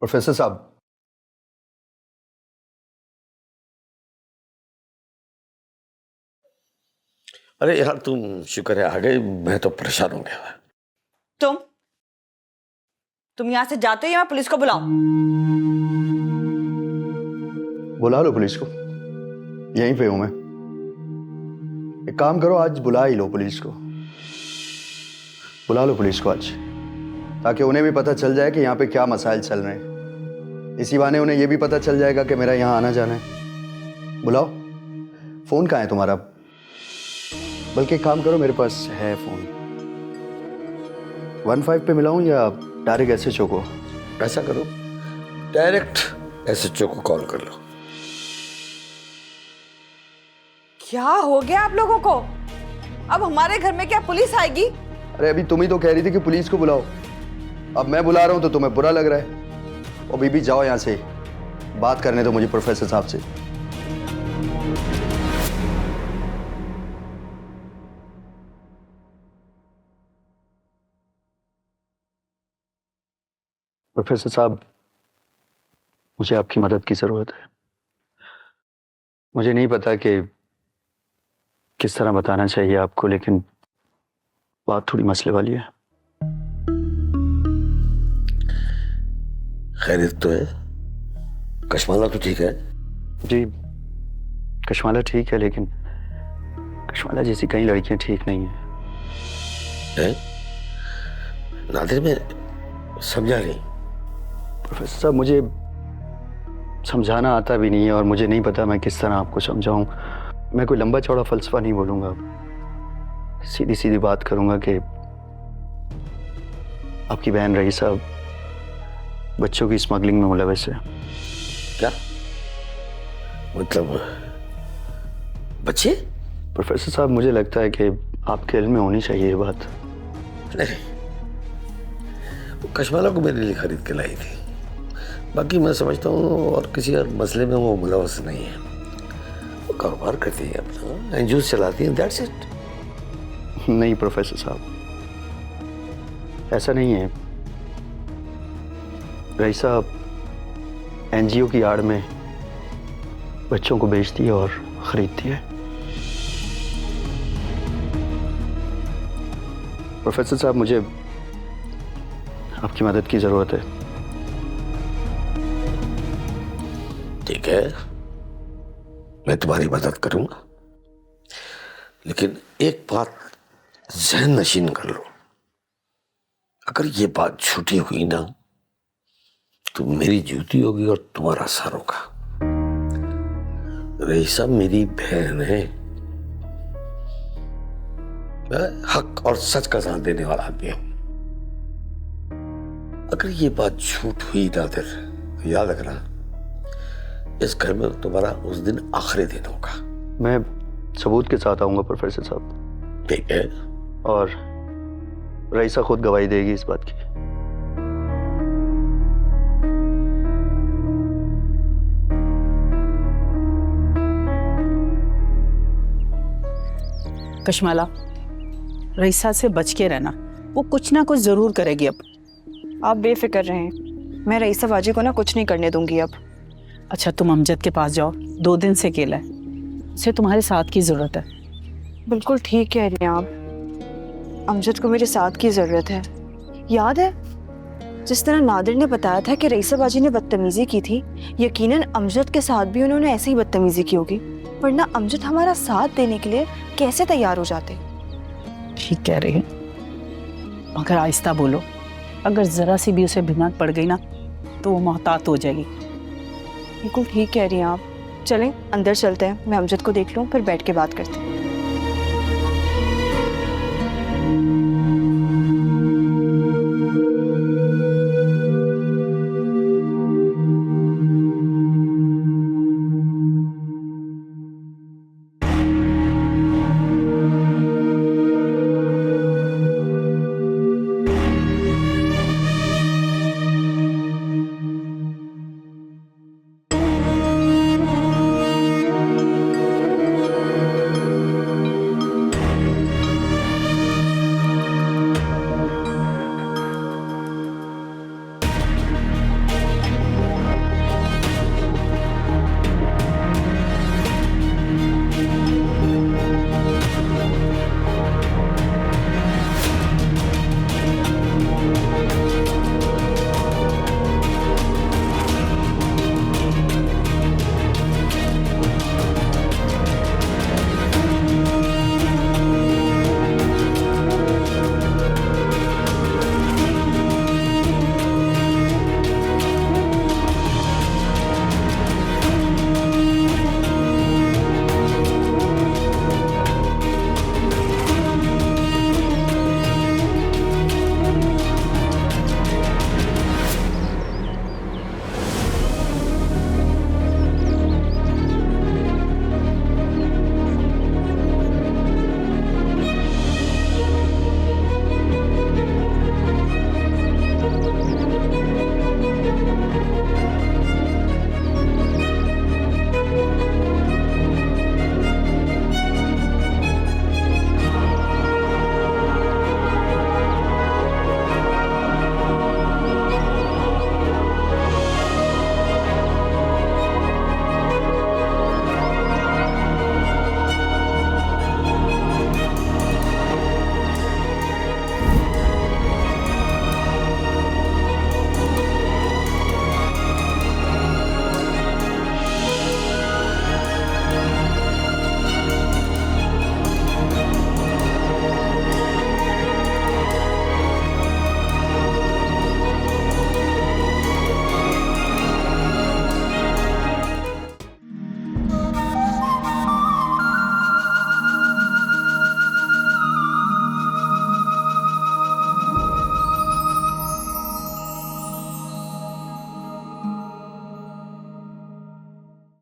Professor साहब, अरे यार तुम शुक्र है आ गए, मैं तो परेशान हो गया। तुम यहां से जाते ही मैं पुलिस को बुलाऊं? बुला लो पुलिस को, यहीं पे हूं मैं। एक काम करो, आज बुला ही लो पुलिस को। बुला लो पुलिस को आज, ताकि उन्हें भी पता चल जाए कि यहाँ पे क्या मसाइल चल रहे हैं। इसी बहाने उन्हें यह भी पता चल जाएगा कि मेरा यहाँ आना जाना है। बुलाओ। फोन कहाँ है तुम्हारा? बल्कि एक काम करो, मेरे पास है फोन। 15 पे मिलाऊं या डायरेक्ट एसएचओ को? ऐसा करो, डायरेक्ट एसएचओ को कॉल कर लो। क्या हो गया आप लोगों को? अब हमारे घर में क्या पुलिस आएगी? अरे अभी तुम ही तो कह रही थी कि पुलिस को बुलाओ। अब मैं बुला रहा हूं तो तुम्हें बुरा लग रहा है। और बीबी जाओ यहां से, बात करने दो मुझे प्रोफेसर साहब से। प्रोफेसर साहब, मुझे आपकी मदद की जरूरत है। मुझे नहीं पता कि किस तरह बताना चाहिए आपको, लेकिन बात थोड़ी मसले वाली है। खैरियत तो है? कशमाला तो ठीक है? जी, कशमाला ठीक है, लेकिन कशमाला जैसी कई लड़कियां ठीक नहीं है? नादिर, में समझा नहीं। प्रोफेसर साहब, मुझे समझाना आता भी नहीं है और मुझे नहीं पता मैं किस तरह आपको समझाऊं। मैं कोई लंबा चौड़ा फलसफा नहीं बोलूंगा, सीधी सीधी बात करूंगा कि आपकी बहन रईसा बच्चों की स्मगलिंग में मुलविस है। क्या मतलब? बच्चे? प्रोफेसर साहब, मुझे लगता है कि आपके इल्म में होनी चाहिए ये बात। नहीं, वो कशमाला को मेरे लिए खरीद के लाई थी। बाकी मैं समझता हूँ और किसी और मसले में वो मुलविस नहीं है। वो कारोबार करती है अपना, एनजीओ चलाती है, दैट्स इट। नहीं प्रोफेसर साहब, ऐसा नहीं है। रईसा एनजीओ की आड़ में बच्चों को बेचती है और खरीदती है। प्रोफेसर साहब, मुझे आपकी मदद की जरूरत है। ठीक है, मैं तुम्हारी मदद करूंगा, लेकिन एक बात ज़हन नशीन कर लो। अगर ये बात झूठी हुई ना, तो मेरी जूती होगी और तुम्हारा सर होगा। रईसा मेरी बहन है। मैं हक और सच का साथ देने वाला आदमी हूं। अगर ये बात झूठ हुई नादिर, तो याद रखना, इस घर में तुम्हारा उस दिन आखिरी दिन होगा। मैं सबूत के साथ आऊंगा प्रोफेसर साहब। ठीक है? और रईसा खुद गवाही देगी इस बात की। कशमाला, रईसा से बच के रहना, वो कुछ ना कुछ जरूर करेगी। अब आप बेफिक्र रहें, मैं रईसा बाजी को ना कुछ नहीं करने दूंगी अब। अच्छा, तुम अमजद के पास जाओ, 2 दिन से अकेला है, उसे तुम्हारे साथ की जरूरत है। बिल्कुल ठीक कह रही हैं आप, अमजद को मेरे साथ की ज़रूरत है। याद है जिस तरह नादिर ने बताया था कि रईसा बाजी ने बदतमीज़ी की थी, यकीनन अमजद के साथ भी उन्होंने ऐसी ही बदतमीज़ी की होगी, वरना अमजद हमारा साथ देने के लिए कैसे तैयार हो जाते। ठीक कह रही है, मगर आहिस्ता बोलो। अगर जरा सी भी उसे भिनक पड़ गई ना, तो वो मोहतात हो जाएगी। बिल्कुल ठीक कह रही हैं आप। चलें अंदर चलते हैं, मैं अमजद को देख लूँ, फिर बैठ के बात करते हैं।